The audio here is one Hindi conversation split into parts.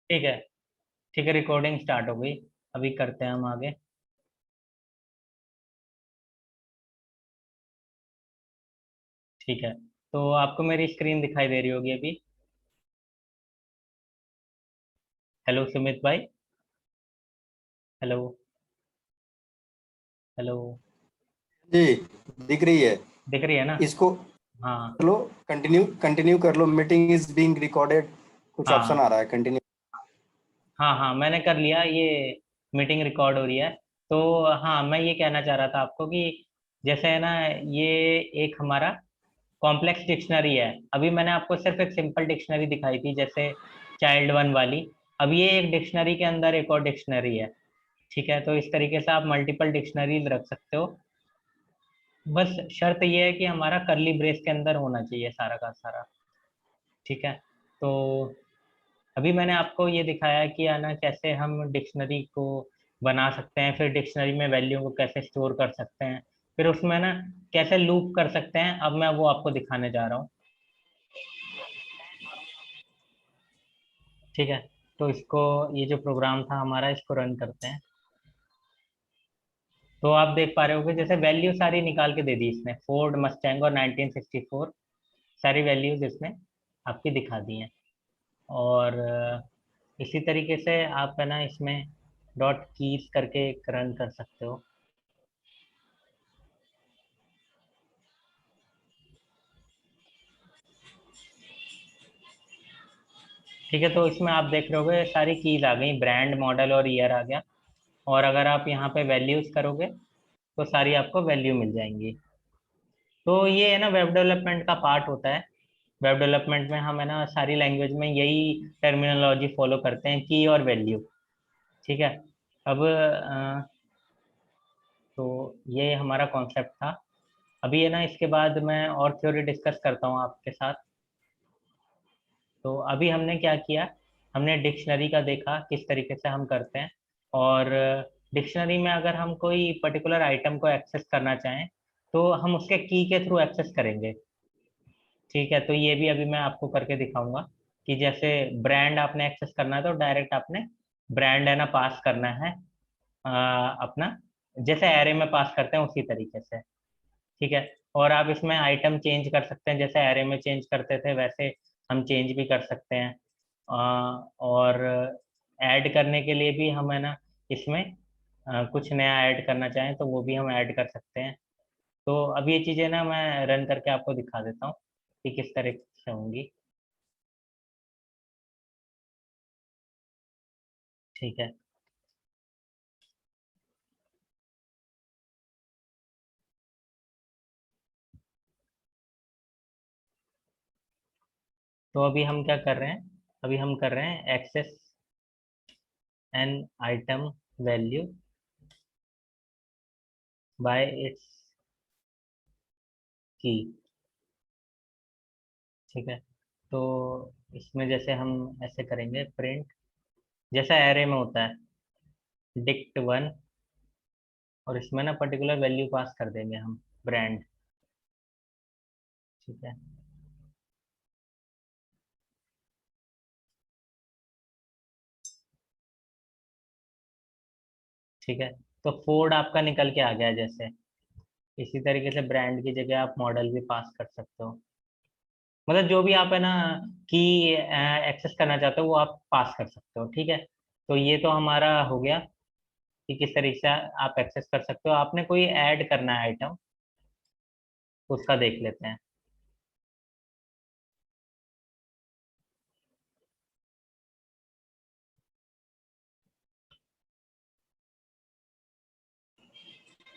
ठीक है। ठीक है, रिकॉर्डिंग स्टार्ट हो गई। अभी करते हैं हम आगे। ठीक है, तो आपको मेरी स्क्रीन दिखाई दे रही होगी अभी। हेलो सुमित भाई। हेलो। हेलो। जी, दिख रही है। दिख रही है ना? इसको हाँ। कर लो, कंटिन्यू कंटिन्यू कर लो। मीटिंग इज बीइंग रिकॉर्डेड, कुछ ऑप्शन हाँ आ रहा है, कंटिन्यू। हाँ हाँ, मैंने कर लिया ये। मीटिंग रिकॉर्ड हो रही है। तो हाँ, मैं ये कहना चाह रहा था आपको कि जैसे है ना, ये एक हमारा कॉम्प्लेक्स डिक्शनरी है। अभी मैंने आपको सिर्फ एक सिंपल डिक्शनरी दिखाई थी, जैसे चाइल्ड वन वाली। अब ये एक डिक्शनरी के अंदर एक और डिक्शनरी है। ठीक है, तो इस तरीके से आप मल्टीपल डिक्शनरीज रख सकते हो। बस शर्त ये है कि हमारा करली ब्रेस के अंदर होना चाहिए सारा का सारा। ठीक है। तो अभी मैंने आपको ये दिखाया कि है ना, कैसे हम डिक्शनरी को बना सकते हैं, फिर डिक्शनरी में वैल्यू को कैसे स्टोर कर सकते हैं, फिर उसमें ना कैसे लूप कर सकते हैं। अब मैं वो आपको दिखाने जा रहा हूँ। ठीक है, तो इसको, ये जो प्रोग्राम था हमारा, इसको रन करते हैं। तो आप देख पा रहे होगे, जैसे वैल्यू सारी निकाल के दे दी इसने, फोर्ड मस्टैंग और 1964 सारी वैल्यूज इसने आपकी दिखा दी हैं। और इसी तरीके से आप है ना, इसमें डॉट कीज करके एक रन कर सकते हो। ठीक है, तो इसमें आप देख रहे होगे सारी कीज आ गई, ब्रांड मॉडल और ईयर आ गया। और अगर आप यहाँ पे वैल्यूज करोगे तो सारी आपको वैल्यू मिल जाएंगी। तो ये है ना, वेब डेवलपमेंट का पार्ट होता है। वेब डेवलपमेंट में हम है ना, सारी लैंग्वेज में यही टर्मिनोलॉजी फॉलो करते हैं, की और वैल्यू। ठीक है। अब तो ये हमारा कॉन्सेप्ट था। अभी है ना, इसके बाद मैं और थ्योरी डिस्कस करता हूँ आपके साथ। तो अभी हमने क्या किया, हमने डिक्शनरी का देखा किस तरीके से हम करते हैं। और डिक्शनरी में अगर हम कोई पर्टिकुलर आइटम को एक्सेस करना चाहें तो हम उसके की के थ्रू एक्सेस करेंगे। ठीक है, तो ये भी अभी मैं आपको करके दिखाऊंगा कि जैसे ब्रांड आपने एक्सेस करना है तो डायरेक्ट आपने ब्रांड है ना पास करना है, अपना, जैसे एरे में पास करते हैं उसी तरीके से। ठीक है। और आप इसमें आइटम चेंज कर सकते हैं, जैसे एरे में चेंज करते थे वैसे हम चेंज भी कर सकते हैं। और ऐड करने के लिए भी हम है ना, इसमें कुछ नया ऐड करना चाहें तो वो भी हम ऐड कर सकते हैं। तो अब ये चीज़ें ना मैं रन करके आपको दिखा देता हूँ कि किस तरह से होंगी। ठीक है। तो अभी हम क्या कर रहे हैं, अभी हम कर रहे हैं access an item value by its key. ठीक है। तो इसमें जैसे हम ऐसे करेंगे प्रिंट, जैसा एरे में होता है, डिक्ट वन, और इसमें ना पर्टिकुलर वैल्यू पास कर देंगे हम, ब्रांड। ठीक है। ठीक है, तो फोर्ड आपका निकल के आ गया जैसे। इसी तरीके से ब्रांड की जगह आप मॉडल भी पास कर सकते हो। मतलब जो भी आप है ना की एक्सेस करना चाहते हो वो आप पास कर सकते हो। ठीक है। तो ये तो हमारा हो गया कि किस तरीके से आप एक्सेस कर सकते हो। आपने कोई ऐड करना है आइटम, उसका देख लेते हैं।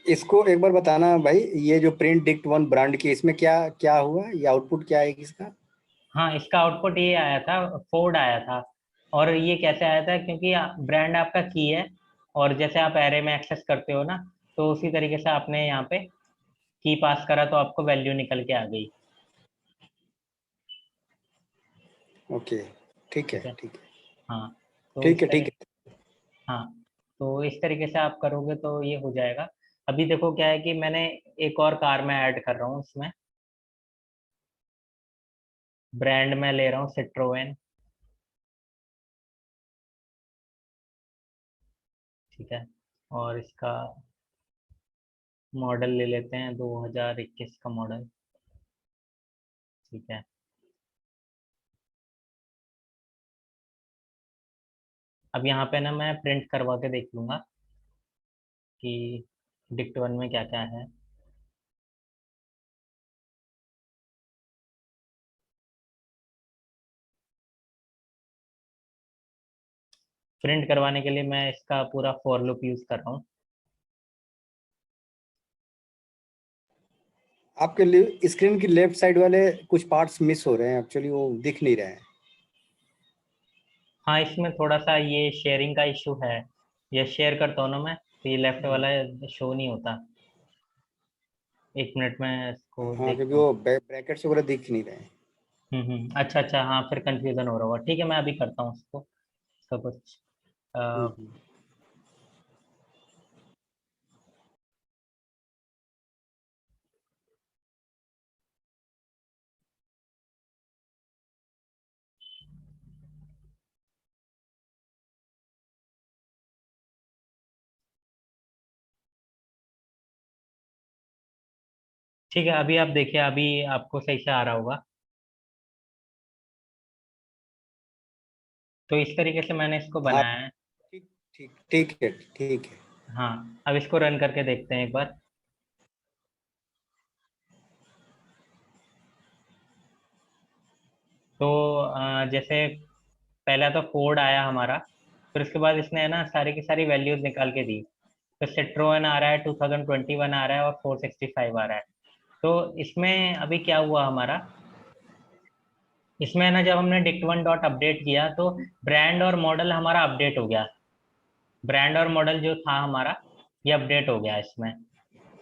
इसको एक बार बताना भाई, ये जो प्रिंट डिक्ट वन ब्रांड की, इसमें क्या क्या हुआ, ये आउटपुट क्या है इसका? हाँ, इसका आउटपुट ये आया था, फोर्ड आया था। और ये कैसे आया था, क्योंकि ब्रांड आपका की है, और जैसे आप एरे में एक्सेस करते हो ना, तो उसी तरीके से आपने यहाँ पे की पास करा तो आपको वैल्यू निकल के आ गई। ओके, ठीक है ठीक है। ठीक है। हाँ, तो ठीक इस है ठीक तरह, है। हाँ, तो इस तरीके से आप करोगे तो ये हो जाएगा। अभी देखो क्या है कि मैंने एक और कार में ऐड कर रहा हूँ इसमें, ब्रांड में ले रहा हूँ सिट्रोएन। ठीक है, और इसका मॉडल ले लेते हैं 2021 का मॉडल। ठीक है, अब यहाँ पे ना मैं प्रिंट करवा के देख लूँगा कि डिक्ट वन में क्या क्या है। प्रिंट करवाने के लिए मैं इसका पूरा फॉर लूप यूज कर रहा हूँ। आपके स्क्रीन की लेफ्ट साइड वाले कुछ पार्ट्स मिस हो रहे हैं, एक्चुअली वो दिख नहीं रहे हैं। हाँ, इसमें थोड़ा सा ये शेयरिंग का इशू है। ये शेयर करता हूँ ना मैं, तो ये लेफ्ट वाला शो नहीं होता। 1 मिनट में इसको हाँ, क्योंकि देखता हूँ। वो ब्रैकेट्स वगैरह दिख नहीं रहे हैं। अच्छा अच्छा, हाँ फिर कंफ्यूजन हो रहा होगा। ठीक है, मैं अभी करता हूँ इसको, इसका कुछ हम्म, अ, हम्म। ठीक है, अभी आप देखिए, अभी आपको सही से आ रहा होगा। तो इस तरीके से मैंने इसको हाँ, बनाया है। ठीक ठीक ठीक है, ठीक है। हाँ, अब इसको रन करके देखते हैं एक बार। तो जैसे पहला तो कोड आया हमारा, फिर उसके बाद इसने है ना सारी की सारी वैल्यूज निकाल के दी। तो सिट्रोन आ रहा है, 2021 आ रहा है, और 465 आ रहा है। तो इसमें अभी क्या हुआ हमारा, इसमें ना जब हमने डिक्ट वन डॉट अपडेट किया तो ब्रांड और मॉडल हमारा अपडेट हो गया। ब्रांड और मॉडल जो था हमारा, ये अपडेट हो गया इसमें।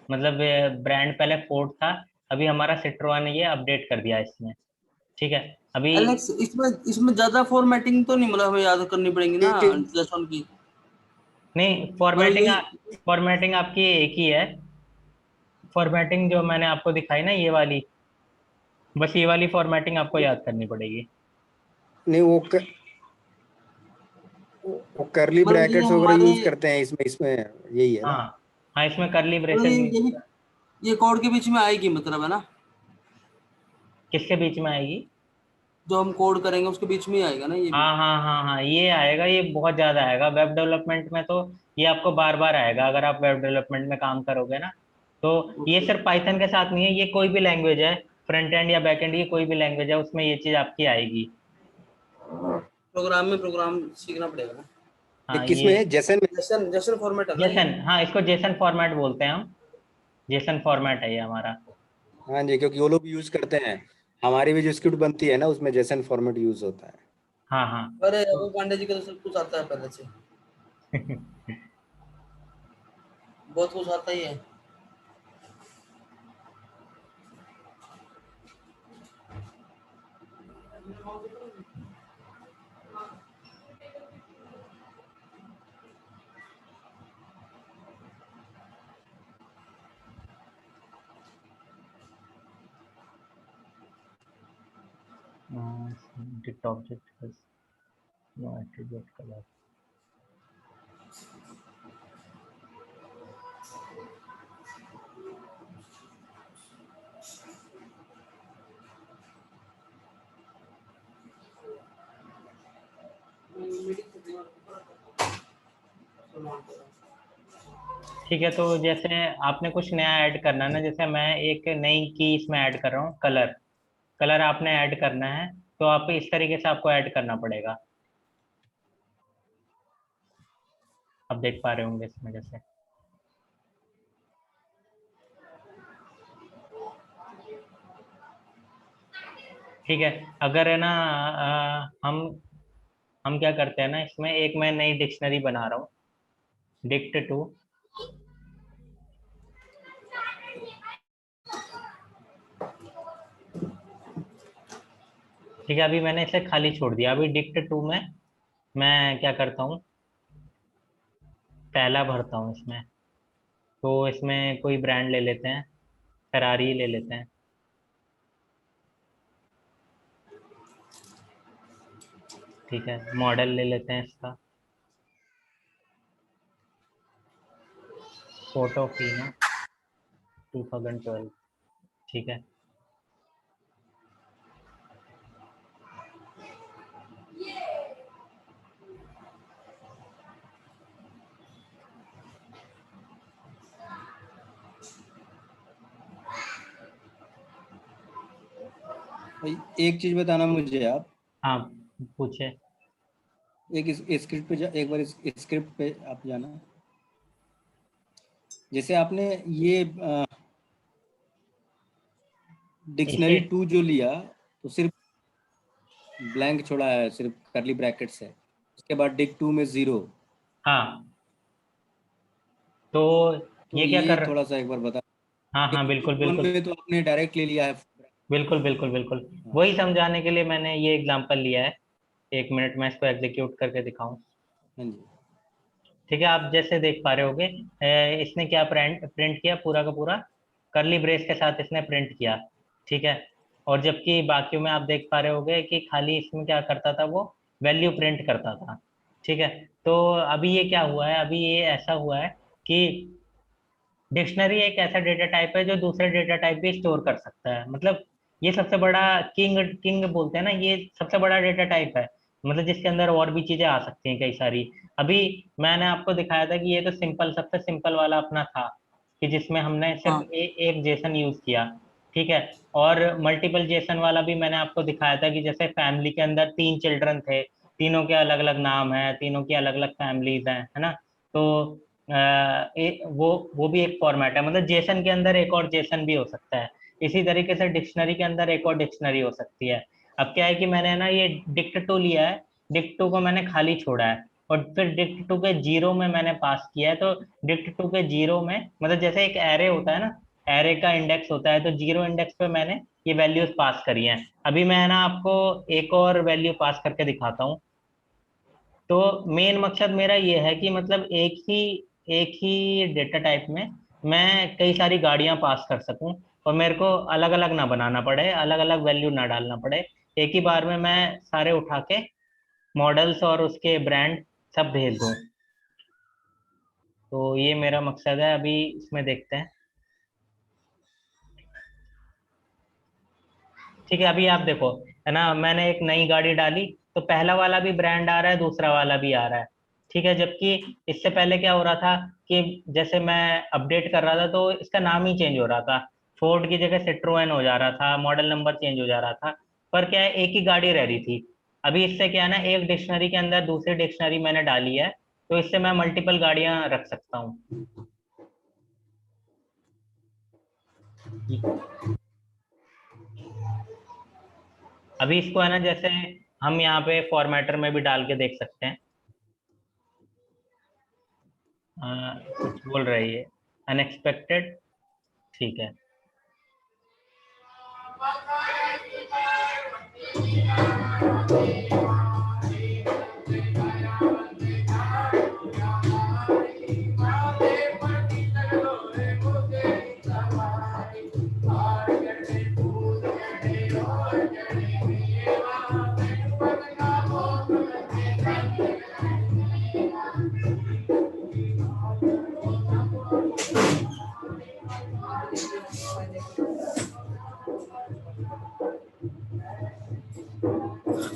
मतलब ब्रांड पहले फोर्ड था, अभी हमारा सिट्रोन ने ये अपडेट कर दिया इसमें। ठीक है, अभी एलेक्स, इसमें इसमें ज्यादा फॉर्मेटिंग तो नहीं, मतलब हमें याद करनी पड़ेगी ना ठीक है। जैसन की। नहीं, मतलब फॉर्मेटिंग यही। फॉर्मेटिंग आपकी एक ही है। फॉर्मेटिंग जो मैंने आपको दिखाई ना, ये वाली, बस ये वाली फॉर्मेटिंग आपको याद करनी पड़ेगी। नहीं, वो करली मतलब ये ब्रैकेट्स वगैरह हमारे, यूज करते हैं इसमें इसमें यही है हाँ ना। हाँ, इसमें करली मतलब ब्रेसेस यूज। ये कोड के बीच में आएगी, मतलब है ना। किसके बीच में आएगी? जो हम कोड करेंगे उसके बीच में ही आएगा ना ये भी। हाँ हाँ हाँ हाँ, ये आएगा, ये बहुत ज्यादा आएगा वेब डेवलपमेंट में। तो ये आपको बार बार आएगा अगर आप वेब डेवलपमेंट में काम करोगे ना। तो ये ओके। सिर्फ पाइथन के साथ नहीं है, ये कोई भी लैंग्वेज है, फ्रंट एंड या बैक एंड, ये कोई भी लैंग्वेज है उसमें ये चीज आपकी आएगी। प्रोग्राम में प्रोग्राम सीखना पड़ेगा ना। ये हाँ, किस में ये है, जैसन में? जैसन जैसन फॉर्मेट है ना ये। जेसन, हाँ इसको जेसन फॉर्मेट बोलते हैं हम। जेसन फॉर्मेट है ये हमारा। हाँ जी, क्योंकि वो लोग यूज करते हैं। हमारी भी जो स्क्रिप्ट बनती है ना, उसमें जैसन फॉर्मेट यूज होता है। हाँ हाँ। अरे तो अभी पांडे जी का तो सब कुछ आता है पहले से। बहुत कुछ आता ही है। Dict object has no attribute color. ठीक है, तो जैसे आपने कुछ नया ऐड करना है ना, जैसे मैं एक नई की इसमें ऐड कर रहा हूँ, कलर। कलर आपने ऐड करना है, तो आप इस तरीके से आपको ऐड करना पड़ेगा। आप देख पा रहे होंगे इसमें जैसे। ठीक है, अगर है ना हम क्या करते हैं ना, इसमें एक मैं नई डिक्शनरी बना रहा हूँ, डिक्ट टू। ठीक है, अभी मैंने इसे खाली छोड़ दिया। अभी डिक्ट टू में मैं क्या करता हूँ, पहला भरता हूँ इसमें। तो इसमें कोई ब्रांड ले लेते हैं, फरारी ले लेते हैं। ठीक है, मॉडल ले लेते हैं इसका। फोटोफिनो 2012, ठीक है। भाई एक चीज बताना मुझे आप, हाँ पूछे। एक स्क्रिप्ट पे एक बार स्क्रिप्ट पे आप जाना। जैसे आपने ये डिक्शनरी इसे 2 जो लिया तो सिर्फ ब्लैंक छोड़ा है, सिर्फ करली ब्रैकेट्स है, उसके बाद डिक 2 में 0, हाँ, तो तो ये क्या ये कर। थोड़ा सा एक बार बता। हाँ हाँ, डिक बिल्कुल 1 बिल्कुल में तो आपने डायरेक्ट ले लिया है। बिल्कुल बिल्कुल बिल्कुल, हाँ वही समझाने के लिए मैंने ये एग्जांपल लिया है। एक मिनट मैं इसको एग्जीक्यूट करके दिखाऊं। हाँ जी। ठीक है, आप जैसे देख पा रहे होगे, इसने क्या प्रिंट प्रिंट किया, पूरा का पूरा करली ब्रेस के साथ इसने प्रिंट किया। ठीक है, और जबकि बाकियों में आप देख पा रहे होगे कि खाली इसमें क्या करता था, वो वैल्यू प्रिंट करता था। ठीक है, तो अभी ये क्या हुआ है, अभी ये ऐसा हुआ है कि डिक्शनरी एक ऐसा डेटा टाइप है जो दूसरे डेटा टाइप भी स्टोर कर सकता है। मतलब ये सबसे बड़ा किंग किंग बोलते हैं ना, ये सबसे बड़ा डेटा टाइप है, मतलब जिसके अंदर और भी चीजें आ सकती हैं कई सारी। अभी मैंने आपको दिखाया था कि ये तो सिंपल, सबसे सिंपल वाला अपना था, कि जिसमें हमने सिर्फ हाँ एक जेसन यूज किया। ठीक है, और मल्टीपल जेसन वाला भी मैंने आपको दिखाया था, कि जैसे फैमिली के अंदर 3 चिल्ड्रन थे, तीनों के अलग अलग नाम है, तीनों की अलग अलग फैमिलीज हैं, है ना। तो वो भी एक फॉर्मेट है, मतलब जेसन के अंदर एक और जेसन भी हो सकता है। इसी तरीके से डिक्शनरी के अंदर एक और डिक्शनरी हो सकती है। अब क्या है कि मैंने ना ये डिक्ट टू लिया है, डिक्ट टू को मैंने खाली छोड़ा है, और फिर डिक्ट टू के जीरो में मैंने पास किया है। तो डिक्ट टू के जीरो में, मतलब जैसे एक एरे होता है ना, एरे का इंडेक्स होता है, तो जीरो इंडेक्स पे मैंने ये वैल्यूज पास करी हैं। अभी मैं ना आपको एक और वैल्यू पास करके दिखाता हूँ। तो मेन मकसद मेरा ये है कि मतलब एक ही डेटा टाइप में मैं कई सारी गाड़ियां पास कर सकूं, और मेरे को अलग अलग ना बनाना पड़े, अलग अलग वैल्यू ना डालना पड़े। एक ही बार में मैं सारे उठा के मॉडल्स और उसके ब्रांड सब भेज दूं। तो ये मेरा मकसद है, अभी इसमें देखते हैं। ठीक है, अभी आप देखो, है ना, मैंने एक नई गाड़ी डाली, तो पहला वाला भी ब्रांड आ रहा है, दूसरा वाला भी आ रहा है। ठीक है, जबकि इससे पहले क्या हो रहा था कि जैसे मैं अपडेट कर रहा था तो इसका नाम ही चेंज हो रहा था, फोर्ड की जगह सिट्रोएन हो जा रहा था, मॉडल नंबर चेंज हो जा रहा था। पर क्या है, एक ही गाड़ी रह रही थी। अभी इससे क्या है ना, एक डिक्शनरी के अंदर दूसरी डिक्शनरी मैंने डाली है, तो इससे मैं मल्टीपल गाड़ियां रख सकता हूँ। अभी इसको है ना, जैसे हम यहाँ पे फॉर्मेटर में भी डाल के देख सकते हैं। कुछ बोल रही है, अनएक्सपेक्टेड। ठीक है,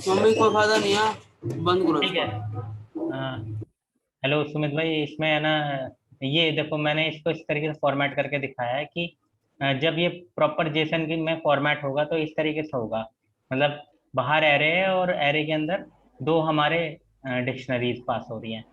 मम्मी कोई फायदा नहीं है, बंद करो ठीक है। इसको। हेलो सुमित भाई, इसमें है ना, ये देखो मैंने इसको इस तरीके से फॉर्मेट करके दिखाया है कि जब ये प्रॉपर जेसन की में फॉर्मेट होगा तो इस तरीके से होगा। मतलब बाहर एरे है और एरे के अंदर दो हमारे डिक्शनरीज पास हो रही हैं।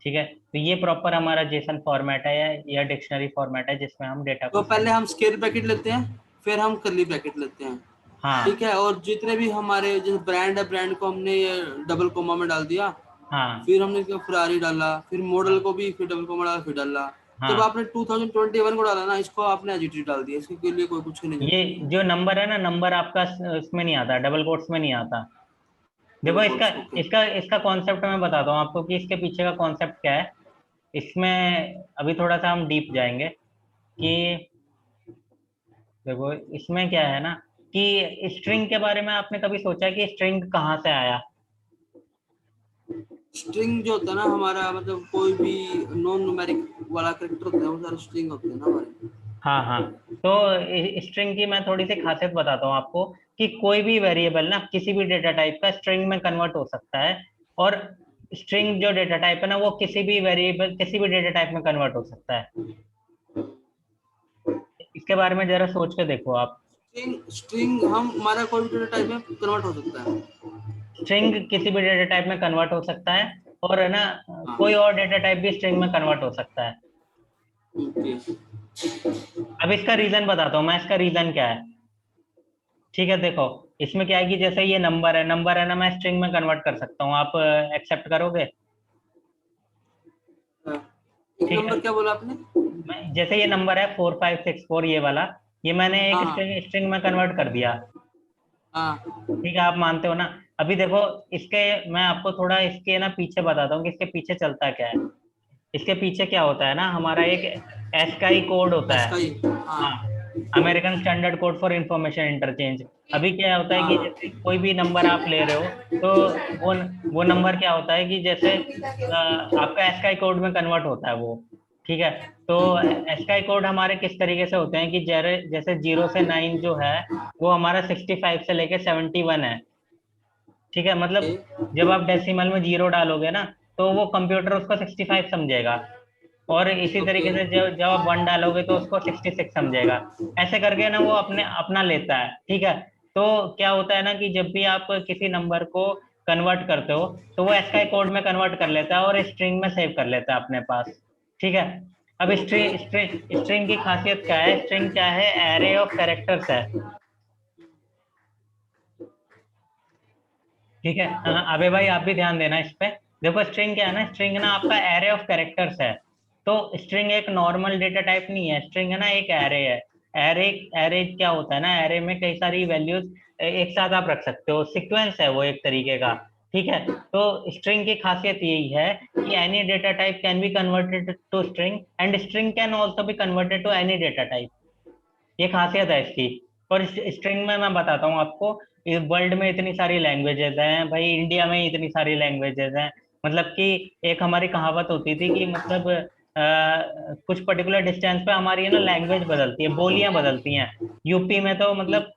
ठीक है, तो ये प्रॉपर हमारा जेसन फॉर्मेट है, या डिक्शनरी फॉर्मेट है, जिसमें हम डेटा को तो सेव। पहले हम स्केल ब्रैकेट लेते हैं, फिर हम कर्ली ब्रैकेट लेते हैं। ठीक हाँ है, और जितने भी हमारे जैसे ब्रांड है, ब्रांड को हमने ये डबल कोमा में डाल दिया। हाँ फिर हमने इसका फरारी डाला, फिर मॉडल हाँ को भी फिर डबल कोमा डाला, फिर डाला। जब हाँ। आपने 2021 को डाला ना, इसको आपने एजिटी डाल दिया, इसके लिए कोई कुछ नहीं ये जरूरत है। जो नंबर है ना, नंबर आपका इसमें नहीं आता, डबल कोट्स में नहीं आता। देखो, डबल इसका कोट्स, ओके। इसका इसका कॉन्सेप्ट मैं बताता हूँ आपको कि इसके पीछे का कॉन्सेप्ट क्या है। इसमें अभी थोड़ा सा हम डीप जाएंगे कि देखो इसमें क्या है ना, कि स्ट्रिंग के बारे में आपने कभी सोचा कि स्ट्रिंग कहाँ से आया। स्ट्रिंग जो होता है ना हमारा, मतलब कोई भी नॉन न्यूमेरिक वाला कैरेक्टर होता है वो सारे स्ट्रिंग होते हैं ना हमारे। हाँ हाँ। तो स्ट्रिंग की मैं थोड़ी सी खासियत बताता हूँ आपको कि कोई भी वेरिएबल ना किसी भी डेटा टाइप का स्ट्रिंग में कन्वर्ट हो सकता है। और स्ट्रिंग जो डेटा टाइप है ना वो किसी भी वेरिएबल किसी भी डेटा टाइप में कन्वर्ट हो सकता है। इसके बारे में जरा सोच के देखो आप। स्ट्रिंग स्ट्रिंग हम हमारा कोई भी डेटा टाइप में कन्वर्ट हो सकता है। स्ट्रिंग किसी भी डेटा टाइप में कन्वर्ट हो सकता है। और है ना, कोई हाँ। और डेटा टाइप भी स्ट्रिंग में कन्वर्ट हो सकता है। ओके। अब इसका रीजन बताता हूँ मैं, इसका रीजन क्या है। ठीक है, देखो इसमें क्या है कि जैसे ये नंबर है ना, मैं स्ट्रिंग में कन्वर्ट कर सकता हूँ। आप एक्सेप्ट करोगे? हाँ। एक ठीक है। नंबर क्या बोला आपने? जैसे ये नंबर है 4564, ये वाला, ये मैंने एक हाँ हाँ स्ट्रिंग स्ट्रिंग में कन्वर्ट कर दिया। हाँ। ठीक है, आप मानते हो ना? अभी देखो, इसके मैं आपको थोड़ा इसके ना पीछे बताता हूँ कि इसके पीछे चलता क्या है। इसके पीछे क्या होता है ना, हमारा एक एस्काई कोड होता है। एस्काई। हाँ हाँ, American standard code for information interchange. अभी क्या होता है हाँ कि हाँ। जैसे कोई भी नंबर आप ले रहे हो, तो वो नंबर क्या होता है कि जैसे आपका एस्काई कोड में कन्वर्ट होता है वो। ठीक है। तो एस्काई कोड हमारे किस तरीके से होते हैं कि जैसे जैसे 0 से 9 जो है वो हमारा 65 से लेके 71 है। ठीक है, मतलब ओके। जब आप डेसिमल में जीरो डालोगे ना, तो वो कंप्यूटर उसको 65 समझेगा। और इसी ओके। तरीके से जब जब आप वन डालोगे तो उसको 66 समझेगा। ऐसे करके ना वो अपने अपना लेता है। ठीक है। तो क्या होता है ना कि जब भी आप किसी नंबर को कन्वर्ट करते हो, तो वो एसकाई कोड में कन्वर्ट कर लेता है और स्ट्रिंग में सेव कर लेता है अपने पास। ठीक है। अब ओके। स्ट्रिंग स्ट्रिंग स्ट्रिंग की खासियत क्या है? स्ट्रिंग क्या है? एरे ऑफ कैरेक्टर्स है। ठीक है। अबे भाई, आप भी ध्यान देना इस पे। देखो स्ट्रिंग क्या है ना, स्ट्रिंग ना आपका एरे ऑफ कैरेक्टर्स है। तो स्ट्रिंग एक नॉर्मल डेटा टाइप नहीं है, स्ट्रिंग है ना एक एरे है। एरे एरे क्या होता है ना, एरे में कई सारी वैल्यूज एक साथ आप रख सकते हो, सीक्वेंस है वो एक तरीके का। ठीक है। तो स्ट्रिंग की खासियत यही है कि any data type can be converted to string and string can also be converted to any data type. ये खासियत है इसकी। और स्ट्रिंग में मैं बताता हूँ आपको, वर्ल्ड में इतनी सारी लैंग्वेजेस हैं भाई, इंडिया में इतनी सारी लैंग्वेजेस हैं। मतलब कि एक हमारी कहावत होती थी कि मतलब कुछ पर्टिकुलर डिस्टेंस पे हमारी है ना लैंग्वेज बदलती है, बोलियां बदलती हैं। यूपी में तो मतलब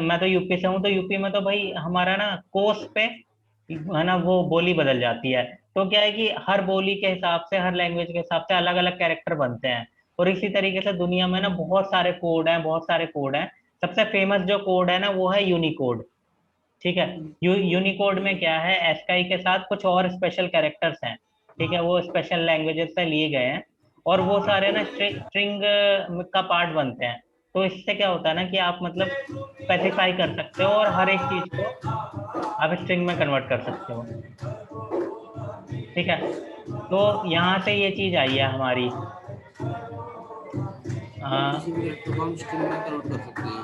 मैं तो यूपी से हूँ, तो यूपी में तो भाई हमारा ना कोस पे है ना वो बोली बदल जाती है। तो क्या है कि हर बोली के हिसाब से, हर लैंग्वेज के हिसाब से अलग अलग कैरेक्टर बनते हैं। और इसी तरीके से दुनिया में ना बहुत सारे कोड हैं, बहुत सारे कोड हैं। सबसे फेमस जो कोड है ना वो है यूनिकोड। ठीक है। यूनिकोड में क्या है, एस्काई के साथ कुछ और स्पेशल कैरेक्टर्स हैं। ठीक है, वो स्पेशल लैंग्वेजेस से लिए गए हैं। और वो सारे ना स्ट्रिंग का पार्ट बनते हैं। तो इससे क्या होता है ना कि आप मतलब स्पेसिफाई कर सकते हो और हर एक चीज को आप स्ट्रिंग में कन्वर्ट कर सकते हो। ठीक है। तो यहाँ से ये चीज आई है हमारी। किसी भी कैरेक्टर को हम स्ट्रिंग में कन्वर्ट कर सकते हैं।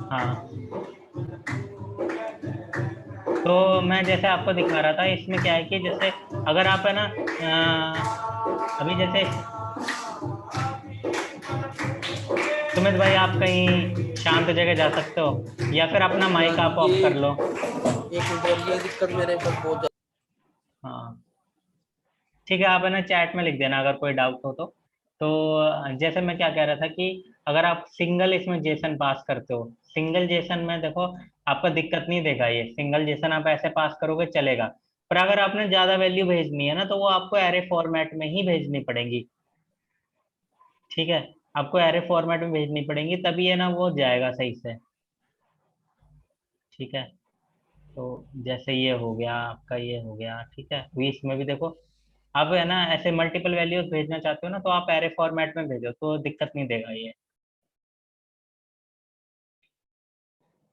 हाँ। तो मैं जैसे आपको दिखा रहा था, इसमें क्या है कि जैसे अगर आप है ना अभी जैसे सुमित भाई, आप कहीं शांत जगह जा सकते हो या फिर अपना माइक यार आप ये ऑफ कर लो। एक मिनट यार, ये दिक्कत मेरे पास बहुत ज्यादा। हाँ, ठीक है, आप है ना चैट में लिख देना अगर कोई डाउट हो तो। तो जैसे मैं क्या कह रहा था कि अगर आप सिंगल इसमें जेसन पास करते हो, सिंगल जेसन में देखो आपको दिक्कत नहीं देगा, ये सिंगल जेसन आप ऐसे पास करोगे चलेगा। पर अगर आपने ज्यादा वैल्यू भेजनी है ना, तो वो आपको एरे फॉर्मेट में ही भेजनी पड़ेगी। ठीक है, आपको एरे फॉर्मेट में भेजनी पड़ेंगी, तभी है ना वो जाएगा सही से। ठीक है। तो जैसे ये हो गया आपका, ये हो गया। ठीक है, अभी इसमें भी देखो, आप है ना ऐसे मल्टीपल वैल्यूज भेजना चाहते हो ना, तो आप एरे फॉर्मेट में भेजो तो दिक्कत नहीं देगा ये।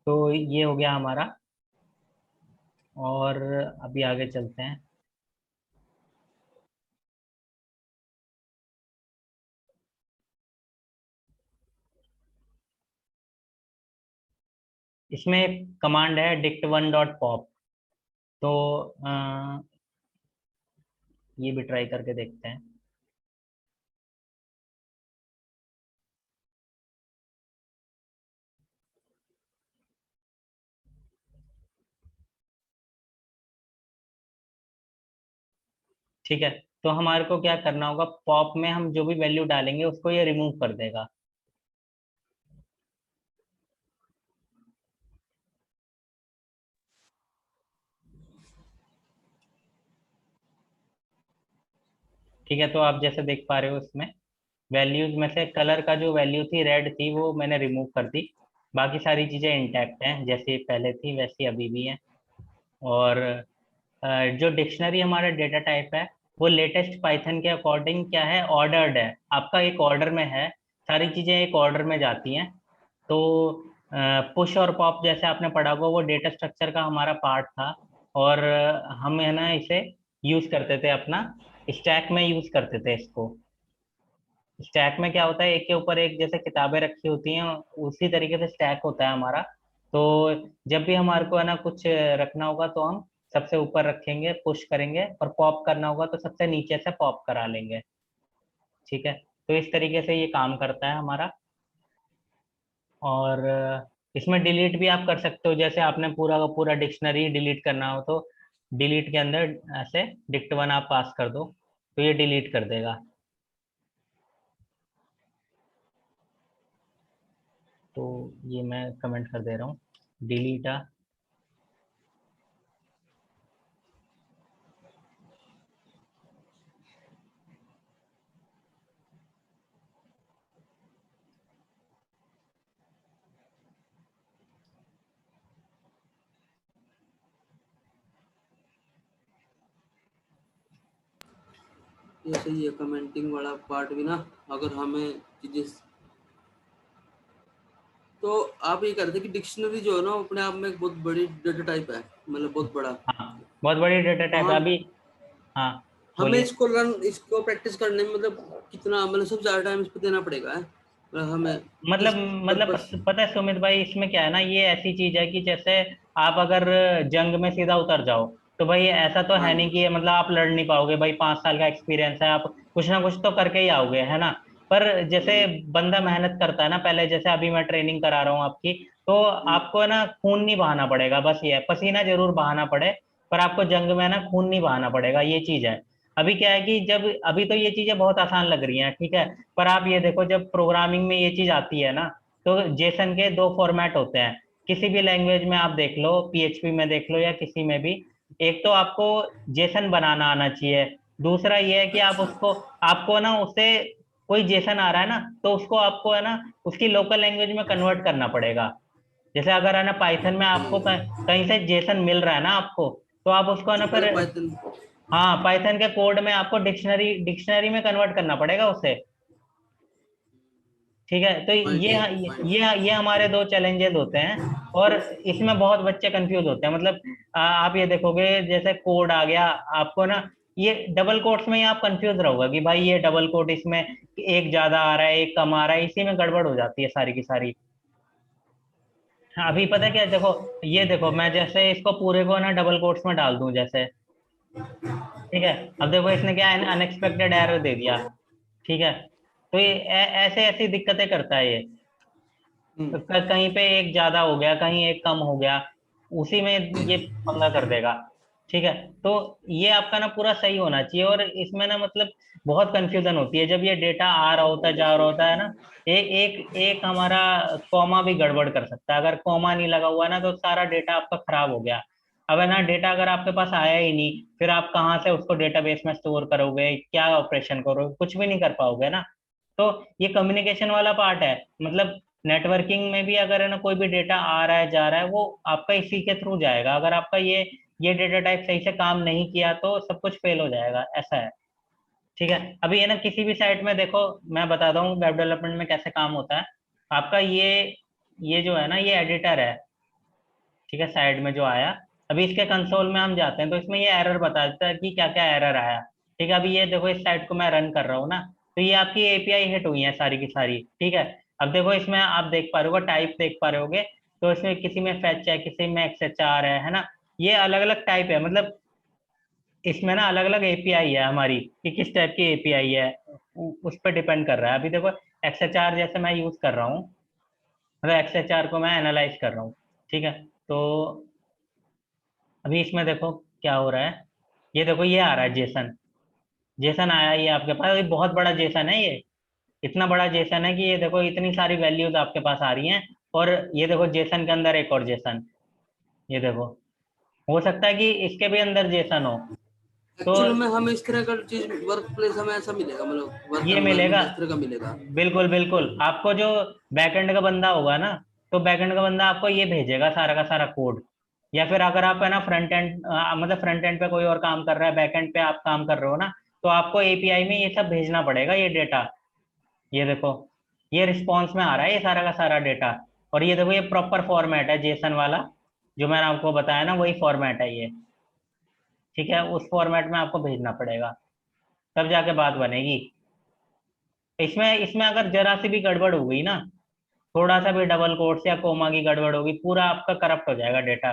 तो ये हो गया हमारा। और अभी आगे चलते हैं। इसमें एक कमांड है dict1.pop। तो ये भी ट्राई करके देखते हैं। ठीक है, तो हमारे को क्या करना होगा, पॉप में हम जो भी वैल्यू डालेंगे उसको ये रिमूव कर देगा। ठीक है, तो आप जैसे देख पा रहे हो इसमें वैल्यूज में से कलर का जो वैल्यू थी रेड थी वो मैंने रिमूव कर दी। बाकी सारी चीजें इंटैक्ट हैं, जैसे पहले थी वैसी अभी भी हैं। और जो डिक्शनरी हमारा डेटा टाइप है वो लेटेस्ट पाइथन के अकॉर्डिंग क्या है, ऑर्डर्ड है, आपका एक ऑर्डर में है, सारी चीजें एक ऑर्डर में जाती हैं। तो पुश और पॉप जैसे आपने पढ़ा होगा वो डेटा स्ट्रक्चर का हमारा पार्ट था। और हम है ना इसे यूज करते थे अपना स्टैक में यूज करते थे इसको। स्टैक में क्या होता है, एक के ऊपर एक जैसे किताबें रखी होती हैं उसी तरीके से स्टैक होता है हमारा। तो जब भी हमारे को है ना कुछ रखना होगा तो हम सबसे ऊपर रखेंगे, पुश करेंगे, और पॉप करना होगा तो सबसे नीचे से पॉप करा लेंगे। ठीक है, तो इस तरीके से ये काम करता है हमारा। और इसमें डिलीट भी आप कर सकते हो, जैसे आपने पूरा का पूरा डिक्शनरी डिलीट करना हो तो डिलीट के अंदर ऐसे dict1 आप पास कर दो तो ये डिलीट कर देगा। तो ये मैं कमेंट कर दे रहा हूँ, डिलीट आ। ये सही है, कमेंटिंग वाला पार्ट भी ना, अगर हमें चीजें, तो आप ये कहते हैं कि डिक्शनरी जो है ना अपने आप में एक बहुत बड़ी डेटा टाइप है, मतलब बहुत बड़ा। हाँ, बहुत बड़ी डेटा तो टाइप है हम अभी। हाँ, हमें बोलिए। इसको प्रैक्टिस करने में मतलब कितना, मतलब सबसे ज्यादा टाइम इस पे देना पड़ेगा है, मतलब हमें मतलब किस मतलब पर्पस। पता है सुमित भाई, इसमें क्या है ना, ये ऐसी चीज है कि जैसे आप अगर जंग में सीधा उतर जाओ तो भाई ऐसा तो हाँ है जी। नहीं कि मतलब आप लड़ नहीं पाओगे, भाई 5 साल का एक्सपीरियंस है, आप कुछ ना कुछ तो करके ही आओगे, है ना। पर जैसे हम्म, बंदा मेहनत करता है ना, पहले जैसे अभी मैं ट्रेनिंग करा रहा हूँ आपकी, तो हम्म, आपको है ना खून नहीं बहाना पड़ेगा, बस ये है, पसीना जरूर बहाना पड़े, पर आपको जंग में है ना खून नहीं बहाना पड़ेगा, ये चीज है। अभी क्या है कि जब अभी तो ये चीजें बहुत आसान लग रही हैं, ठीक है, पर आप ये देखो जब प्रोग्रामिंग में ये चीज आती है ना, तो जेसन के 2 फॉर्मेट होते हैं। किसी भी लैंग्वेज में आप देख लो, पीएचपी में देख लो या किसी में भी, एक तो आपको जेसन बनाना आना चाहिए। दूसरा ये है कि आप अच्छा। उसको, आपको ना उससे कोई जेसन आ रहा है ना तो उसको आपको है ना उसकी लोकल लैंग्वेज में कन्वर्ट करना पड़ेगा। जैसे अगर है ना पाइथन में आपको ओके, कहीं से जेसन मिल रहा है ना आपको, तो आप उसको है ना तो फिर, पहले पाइथन। हाँ, पाइथन के कोड में आपको डिक्शनरी डिक्शनरी में कन्वर्ट करना पड़ेगा उसे। ठीक है, तो फाइन, ये हमारे 2 चैलेंजेस होते हैं। और इसमें बहुत बच्चे कंफ्यूज होते हैं, मतलब आप ये देखोगे जैसे कोड आ गया आपको ना, ये डबल कोट्स में ही आप कंफ्यूज रहोगे कि भाई ये डबल कोट इसमें एक ज्यादा आ रहा है एक कम आ रहा है, इसी में गड़बड़ हो जाती है सारी की सारी। हाँ, अभी पता है क्या, देखो ये देखो मैं जैसे इसको पूरे को ना डबल कोट्स में डाल दूं जैसे, ठीक है, अब देखो इसने क्या अनएक्सपेक्टेड एरर दे दिया। ठीक है, तो ये ऐसे ऐसी दिक्कतें करता है ये। तो कहीं पे एक ज्यादा हो गया कहीं एक कम हो गया, उसी में ये पंगा कर देगा। ठीक है, तो ये आपका ना पूरा सही होना चाहिए, और इसमें ना मतलब बहुत कंफ्यूजन होती है जब ये डेटा आ रहा होता है जा रहा होता है ना। एक एक हमारा कॉमा भी गड़बड़ कर सकता है, अगर कॉमा नहीं लगा हुआ ना तो सारा डेटा आपका खराब हो गया। अब है ना डेटा अगर आपके पास आया ही नहीं, फिर आप कहाँ से उसको डेटाबेस में स्टोर करोगे, क्या ऑपरेशन करोगे, कुछ भी नहीं कर पाओगे ना। तो ये कम्युनिकेशन वाला पार्ट है, मतलब नेटवर्किंग में भी अगर है ना कोई भी डेटा आ रहा है जा रहा है वो आपका इसी के थ्रू जाएगा, अगर आपका ये डेटा टाइप सही से काम नहीं किया तो सब कुछ फेल हो जाएगा, ऐसा है। ठीक है, अभी है ना किसी भी साइट में देखो, मैं बताता हूँ वेब डेवलपमेंट में कैसे काम होता है। आपका ये जो है ना ये एडिटर है, ठीक है, साइड में जो आया, अभी इसके कंसोल में हम जाते हैं तो इसमें ये एरर बता देता है कि क्या क्या एरर आया। ठीक है, अभी ये देखो इस साइट को मैं रन कर रहा हूँ ना, तो ये आपकी एपीआई हिट हुई है सारी की सारी। ठीक है, अब देखो इसमें आप देख पा रहे हो टाइप देख पा रहे होगे, तो इसमें किसी में फेच है किसी में एक्सएचआर है ना, ये अलग अलग टाइप है, मतलब इसमें ना अलग अलग एपीआई है हमारी कि किस टाइप की एपीआई है, उस पर डिपेंड कर रहा है। अभी देखो एक्सएचआर जैसे मैं यूज कर रहा हूँ, मतलब एक्सएचआर को मैं एनालाइज कर रहा हूँ। ठीक है, तो अभी इसमें देखो क्या हो रहा है, ये देखो ये आ रहा है जेसन। जेसन आया ये आपके पास, ये बहुत बड़ा जेसन है ये, इतना बड़ा जेसन है कि ये देखो इतनी सारी वैल्यूज आपके पास आ रही हैं। और ये देखो जेसन के अंदर एक और जेसन, ये देखो, हो सकता है कि इसके भी अंदर जेसन हो। तो एक्चुअल में हमें इस तरह का चीज वर्क प्लेस हमें ऐसा मिलेगा, मतलब वर्क ये एनवायरनमेंट मिलेगा, इस तरह का मिलेगा। बिल्कुल बिल्कुल। आपको जो बैकएंड का बंदा होगा ना, तो बैकएंड का बंदा आपको ये भेजेगा सारा का सारा कोड। या फिर अगर आप है ना फ्रंट एंड, मतलब फ्रंट एंड पे कोई और काम कर रहा है, बैकएंड पे आप काम कर रहे हो ना, तो आपको एपीआई में ये सब भेजना पड़ेगा, ये डेटा। ये देखो, ये रिस्पॉन्स में आ रहा है ये सारा का सारा डेटा। और ये देखो, ये प्रॉपर फॉर्मेट है जेसन वाला, जो मैंने आपको बताया ना, वही फॉर्मेट है ये। ठीक है, उस फॉर्मेट में आपको भेजना पड़ेगा, तब जाके बात बनेगी। इसमें इसमें अगर जरा सी भी गड़बड़ हो गई ना, थोड़ा सा भी डबल कोट्स या कोमा की गड़बड़ होगी, पूरा आपका करप्ट हो जाएगा डेटा।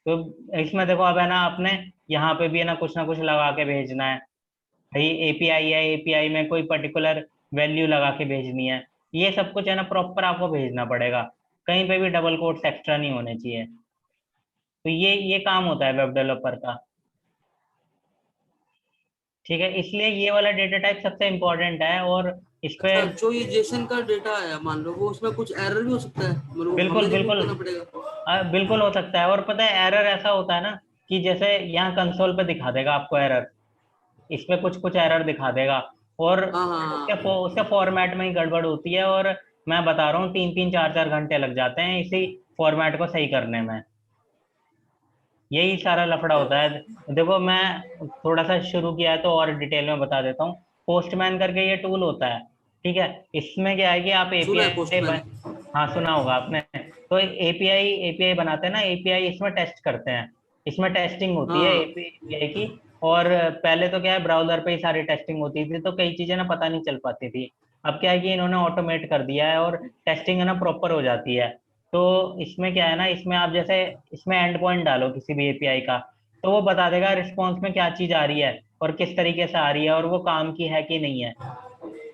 तो इसमें देखो, अब है ना आपने यहाँ पे भी है ना कुछ लगा के भेजना है। भाई एपीआई है, एपीआई में कोई पर्टिकुलर वैल्यू लगा के भेजनी है, ये सब कुछ है ना प्रॉपर आपको भेजना पड़ेगा। कहीं पे भी डबल कोट्स एक्स्ट्रा नहीं होने चाहिए। तो ये काम होता है वेब डेवलपर का। ठीक है, इसलिए ये वाला डेटा टाइप सबसे इम्पोर्टेंट है। और इस पे अच्छा, जो ये जेसन का डेटा है मान लो, वो उसमें कुछ एरर भी हो सकता है, मतलब बिल्कुल हमें रिमूव बिल्कुल, करना पड़ेगा। बिल्कुल हो सकता है। और पता है एरर ऐसा होता है ना, कि जैसे यहाँ कंसोल पे दिखा देगा आपको एरर, इस पे कुछ कुछ एरर दिखा देगा। और हाँ हाँ हाँ। उसके फॉर्मेट में ही गड़बड़ होती है। और मैं बता रहा हूँ 3-3 4-4 घंटे लग जाते हैं इसी फॉर्मेट को सही करने में। यही सारा लफड़ा होता है। देखो मैं थोड़ा सा शुरू किया है तो और डिटेल में बता देता हूँ। पोस्टमैन करके ये टूल होता है। ठीक है, इसमें क्या है कि आप सुना है एपीआई पोस्टमैन। हाँ सुना होगा आपने। तो एपीआई एपीआई बनाते हैं ना, एपीआई इसमें टेस्ट करते हैं, इसमें टेस्टिंग होती है हाँ एपीआई की। और पहले तो क्या है, ब्राउजर पे ही सारी टेस्टिंग होती थी, तो कई चीजें ना पता नहीं चल पाती थी। अब क्या है कि इन्होंने ऑटोमेट कर दिया है और टेस्टिंग है ना प्रॉपर हो जाती है। तो इसमें क्या है ना, इसमें आप जैसे इसमें एंड पॉइंट डालो किसी भी एपीआई का, तो वो बता देगा रिस्पॉन्स में क्या चीज आ रही है और किस तरीके से आ रही है और वो काम की है कि नहीं है।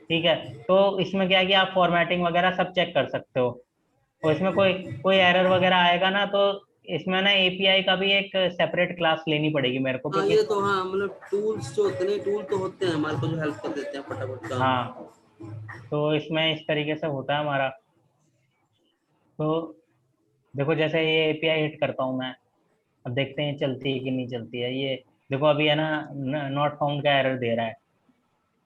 ठीक है, तो इसमें क्या है कि आप फॉर्मेटिंग वगैरह सब चेक कर सकते हो। और इसमें कोई कोई एरर वगैरह आएगा ना, तो इसमें ना एपीआई का भी एक सेपरेट क्लास लेनी पड़ेगी मेरे को, हाँ, क्योंकि ये तो हाँ, मतलब टूल्स जो होते हैं, टूल तो होते हैं हमारे को जो हेल्प कर देते हैं फटाफट काम। हाँ, तो इसमें इस तरीके से होता है हमारा। तो देखो, जैसे ये एपीआई हिट करता हूँ मैं, अब देखते हैं चलती है कि नहीं चलती है ये। देखो अभी है ना नॉट फाउंड का एरर दे रहा है।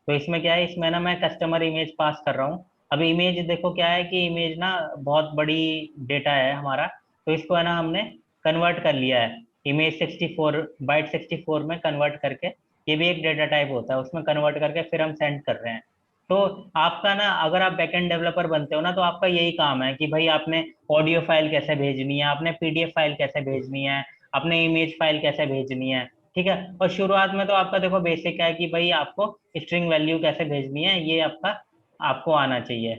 तो इसमें क्या है, इसमें ना मैं कस्टमर इमेज पास कर रहा हूँ। अब इमेज देखो क्या है कि इमेज ना बहुत बड़ी डेटा है हमारा, तो इसको है ना हमने कन्वर्ट कर लिया है। इमेज 64 बाइट 64 में कन्वर्ट करके, ये भी एक डेटा टाइप होता है, उसमें कन्वर्ट करके फिर हम सेंड कर रहे हैं। तो आपका ना, अगर आप बैकएंड डेवलपर बनते हो ना, तो आपका यही काम है कि भाई आपने ऑडियो फाइल कैसे भेजनी है, आपने पीडीएफ फाइल कैसे भेजनी है, आपने इमेज फाइल कैसे भेजनी है। ठीक है, और शुरुआत में तो आपका देखो बेसिक है कि भाई आपको स्ट्रिंग वैल्यू कैसे भेजनी है, ये आपका आपको आना चाहिए।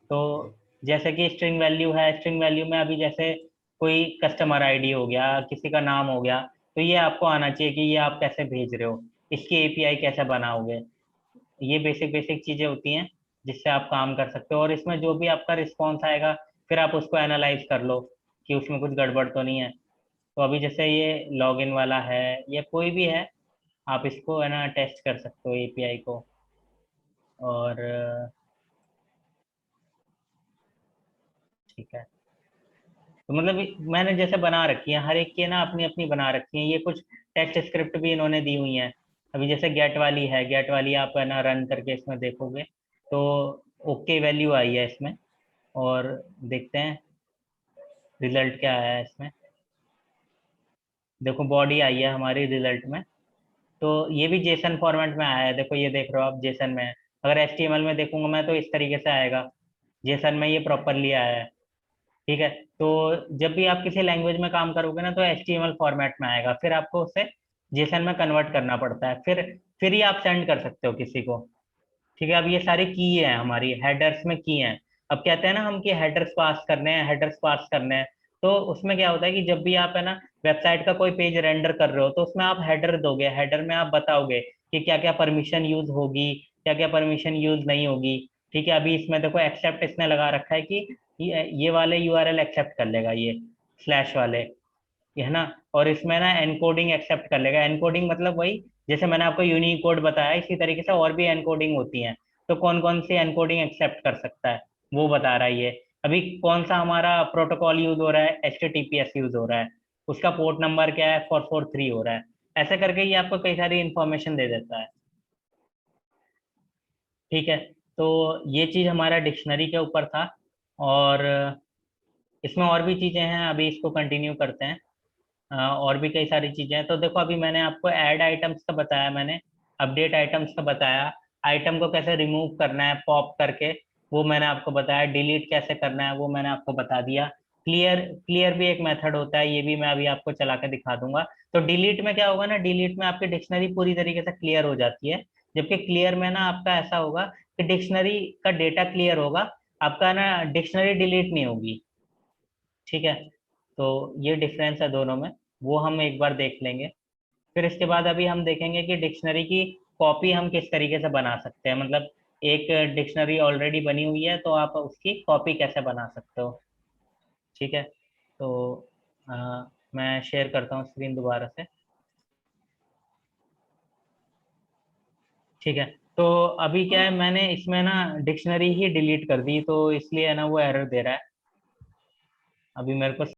तो जैसे कि स्ट्रिंग वैल्यू है, स्ट्रिंग वैल्यू में अभी जैसे कोई कस्टमर आईडी हो गया, किसी का नाम हो गया, तो ये आपको आना चाहिए कि ये आप कैसे भेज रहे हो, इसकी एपीआई कैसे बनाओगे। ये बेसिक बेसिक चीजें होती हैं जिससे आप काम कर सकते हो। और इसमें जो भी आपका रिस्पॉन्स आएगा, फिर आप उसको एनालाइज कर लो कि उसमें कुछ गड़बड़ तो नहीं है। तो अभी जैसे ये लॉगिन वाला है या कोई भी है, आप इसको है ना टेस्ट कर सकते हो एपीआई को। और ठीक है, तो मतलब मैंने जैसे बना रखी है, हर एक की है ना अपनी अपनी बना रखी है, ये कुछ टेक्स्ट स्क्रिप्ट भी इन्होंने दी हुई हैं। अभी जैसे गेट वाली है, गेट वाली आप है ना रन करके इसमें देखोगे, तो ओके वैल्यू आई है इसमें। और देखते हैं रिजल्ट क्या आया है इसमें। देखो बॉडी आई है हमारी रिजल्ट में, तो ये भी जेसन फॉर्मेट में आया है। देखो ये देख रहे हो आप, जेसन में है। अगर एचटीएमएल में देखूंगा मैं तो इस तरीके से आएगा, जेसन में ये प्रॉपरली आया है। ठीक है, तो जब भी आप किसी लैंग्वेज में काम करोगे ना, तो एचटीएमएल फॉर्मेट में आएगा, फिर आपको उसे जेसन में कन्वर्ट करना पड़ता है, फिर ही आप सेंड कर सकते हो किसी को। ठीक है, अब ये सारी की है हमारी हेडर्स में की हैं। अब कहते हैं ना हम कि हेडर्स पास करने हैं, हेडर्स पास करने हैं। तो उसमें क्या होता है कि जब भी आप है ना वेबसाइट का कोई पेज रेंडर कर रहे हो, तो उसमें आप हेडर दोगे, हेडर में आप बताओगे कि क्या क्या परमिशन यूज होगी, क्या क्या परमिशन यूज नहीं होगी। ठीक है, अभी इसमें देखो एक्सेप्ट इसने लगा रखा है कि ये वाले यूआरएल एक्सेप्ट कर लेगा, ये स्लैश वाले, ये है ना। और इसमें ना एनकोडिंग एक्सेप्ट कर लेगा। एनकोडिंग मतलब वही जैसे मैंने आपको यूनिकोड बताया, इसी तरीके से और भी एनकोडिंग होती हैं। तो कौन कौन सी एनकोडिंग एक्सेप्ट कर सकता है वो बता रहा है ये। अभी कौन सा हमारा प्रोटोकॉल यूज हो रहा है, HTTPS यूज हो रहा है, उसका पोर्ट नंबर क्या है, 443 हो रहा है। ऐसे करके ये आपको कई सारी इंफॉर्मेशन दे देता है। ठीक है, तो ये चीज हमारा डिक्शनरी के ऊपर था। और इसमें और भी चीजें हैं, अभी इसको कंटिन्यू करते हैं। और भी कई सारी चीजें हैं। तो देखो, अभी मैंने आपको ऐड आइटम्स का बताया, मैंने अपडेट आइटम्स का बताया, आइटम को कैसे रिमूव करना है पॉप करके वो मैंने आपको बताया, डिलीट कैसे करना है वो मैंने आपको बता दिया। क्लियर क्लियर भी एक मेथड होता है, ये भी मैं अभी आपको चला के दिखा दूंगा। तो डिलीट में क्या होगा ना, डिलीट में आपकी डिक्शनरी पूरी तरीके से क्लियर हो जाती है। जबकि क्लियर में ना आपका ऐसा होगा कि डिक्शनरी का डेटा क्लियर होगा, आपका ना डिक्शनरी डिलीट नहीं होगी। ठीक है, तो ये डिफरेंस है दोनों में, वो हम एक बार देख लेंगे। फिर इसके बाद अभी हम देखेंगे कि डिक्शनरी की कॉपी हम किस तरीके से बना सकते हैं। मतलब एक डिक्शनरी ऑलरेडी बनी हुई है तो आप उसकी कॉपी कैसे बना सकते हो। ठीक है, तो मैं शेयर करता हूँ स्क्रीन दोबारा से। ठीक है, तो अभी क्या है, मैंने इसमें ना डिक्शनरी ही डिलीट कर दी, तो इसलिए है ना वो एरर दे रहा है। अभी मेरे को